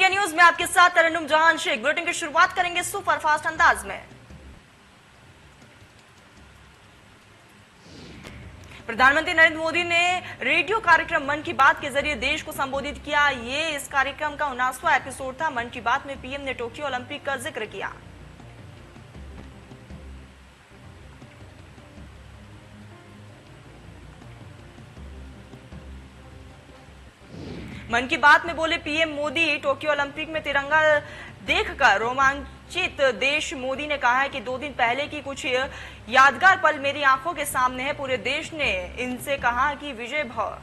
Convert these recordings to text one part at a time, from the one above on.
India news में आपके साथ तरन्नुम जहान शेख। बुलेटिन की शुरुआत करेंगे सुपरफास्ट अंदाज में। प्रधानमंत्री नरेंद्र मोदी ने रेडियो कार्यक्रम मन की बात के जरिए देश को संबोधित किया। ये इस कार्यक्रम का 19वां एपिसोड था। मन की बात में पीएम ने टोक्यो ओलंपिक का जिक्र किया। मन की बात में बोले पीएम मोदी, टोक्यो ओलंपिक में तिरंगा देखकर रोमांचित देश। मोदी ने कहा है कि 2 दिन पहले की कुछ यादगार पल मेरी आंखों के सामने है। पूरे देश ने इनसे कहा कि विजय भव।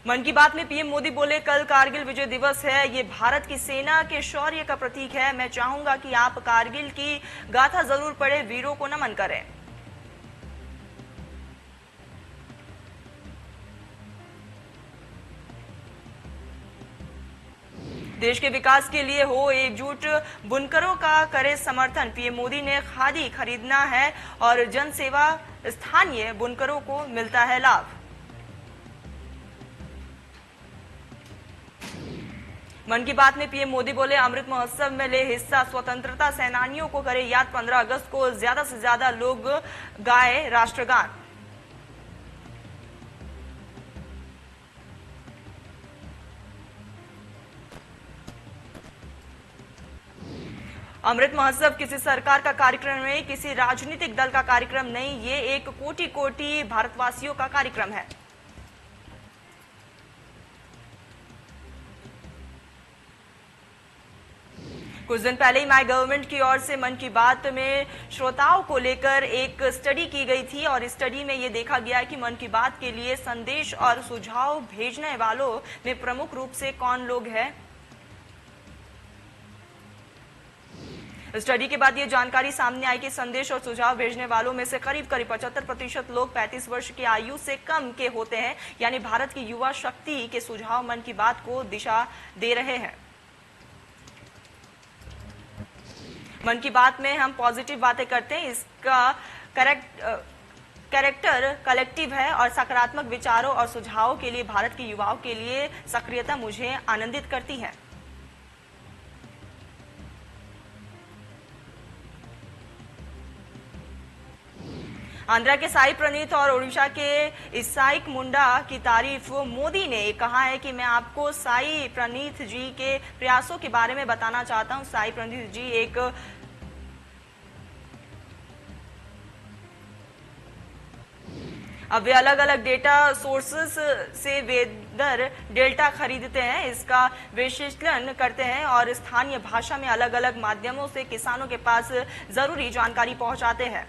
मन की बात में पीएम मोदी बोले कल कारगिल विजय दिवस है। ये भारत की सेना के शौर्य का प्रतीक है। मैं चाहूंगा कि आप कारगिल की गाथा जरूर पढ़े, वीरों को नमन करें। देश के विकास के लिए हो एकजुट, बुनकरों का करे समर्थन। पीएम मोदी ने खादी खरीदना है और जन सेवा, स्थानीय बुनकरों को मिलता है लाभ। मन की बात में पीएम मोदी बोले अमृत महोत्सव में ले हिस्सा, स्वतंत्रता सेनानियों को करे याद। 15 अगस्त को ज्यादा से ज्यादा लोग गाए राष्ट्रगान। अमृत महोत्सव किसी सरकार का कार्यक्रम नहीं, किसी राजनीतिक दल का कार्यक्रम नहीं, ये एक कोटि कोटि भारतवासियों का कार्यक्रम है। कुछ दिन पहले ही माय गवर्नमेंट की ओर से मन की बात में श्रोताओं को लेकर एक स्टडी की गई थी और इस स्टडी में ये देखा गया कि मन की बात के लिए संदेश और सुझाव भेजने वालों में प्रमुख रूप से कौन लोग हैं। स्टडी के बाद ये जानकारी सामने आई कि संदेश और सुझाव भेजने वालों में से करीब 75% लोग 35 वर्ष की आयु से कम के होते हैं। यानी भारत की युवा शक्ति के सुझाव मन की बात को दिशा दे रहे हैं। मन की बात में हम पॉजिटिव बातें करते हैं। इसका कैरेक्टर कलेक्टिव है और सकारात्मक विचारों और सुझावों के लिए भारत के युवाओं के लिए सक्रियता मुझे आनंदित करती है। आंध्रा के साई प्रणीत और ओडिशा के इसाइक मुंडा की तारीफ। मोदी ने कहा है कि मैं आपको साई प्रणीत जी के प्रयासों के बारे में बताना चाहता हूं। साई प्रणीत जी एक अब वे अलग अलग डेटा सोर्सेस से वेदर डेल्टा खरीदते हैं, इसका विश्लेषण करते हैं और स्थानीय भाषा में अलग अलग माध्यमों से किसानों के पास जरूरी जानकारी पहुंचाते हैं।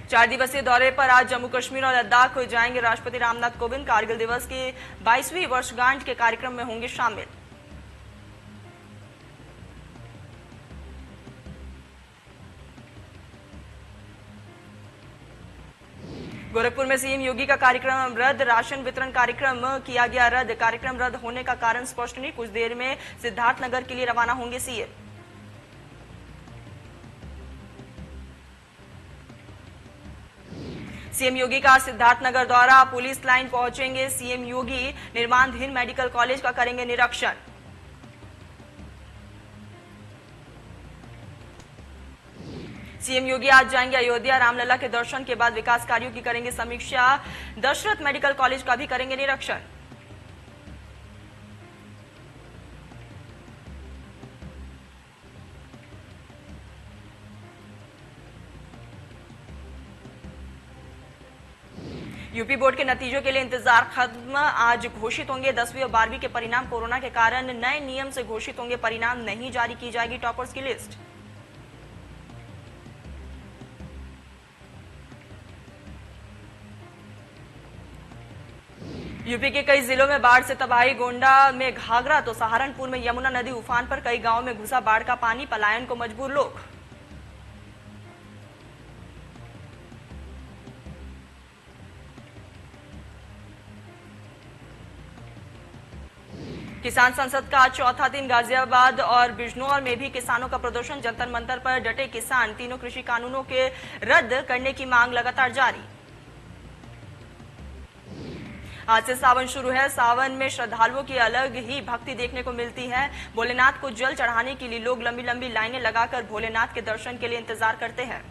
चार दिवसीय दौरे पर आज जम्मू कश्मीर और लद्दाख जाएंगे राष्ट्रपति रामनाथ कोविंद। कारगिल दिवस की 22वीं वर्षगांठ के कार्यक्रम में होंगे शामिल। गोरखपुर में सीएम योगी का कार्यक्रम रद्द, राशन वितरण कार्यक्रम किया गया रद्द। कार्यक्रम रद्द होने का कारण स्पष्ट नहीं। कुछ देर में सिद्धार्थनगर के लिए रवाना होंगे सीएम। सीएम योगी का सिद्धार्थनगर दौरा, पुलिस लाइन पहुंचेंगे सीएम योगी। निर्माणाधीन मेडिकल कॉलेज का करेंगे निरीक्षण। सीएम योगी आज जाएंगे अयोध्या। रामलला के दर्शन के बाद विकास कार्यों की करेंगे समीक्षा। दशरथ मेडिकल कॉलेज का भी करेंगे निरीक्षण। यूपी बोर्ड के नतीजों के लिए इंतजार खत्म। आज घोषित होंगे 10वीं और 12वीं के परिणाम। कोरोना के कारण नए नियम से घोषित होंगे परिणाम, नहीं जारी की जाएगी टॉपर्स की लिस्ट। यूपी के कई जिलों में बाढ़ से तबाही। गोंडा में घाघरा तो सहारनपुर में यमुना नदी उफान पर। कई गांवों में घुसा बाढ़ का पानी, पलायन को मजबूर लोग। किसान संसद का आज चौथा दिन गाजियाबाद और बिजनौर में भी किसानों का प्रदर्शन। जंतर मंतर पर डटे किसान। तीनों कृषि कानूनों के रद्द करने की मांग लगातार जारी। आज से सावन शुरू है। सावन में श्रद्धालुओं की अलग ही भक्ति देखने को मिलती है। भोलेनाथ को जल चढ़ाने के लिए लोग लंबी लंबी लाइनें लगाकर भोलेनाथ के दर्शन के लिए इंतजार करते हैं।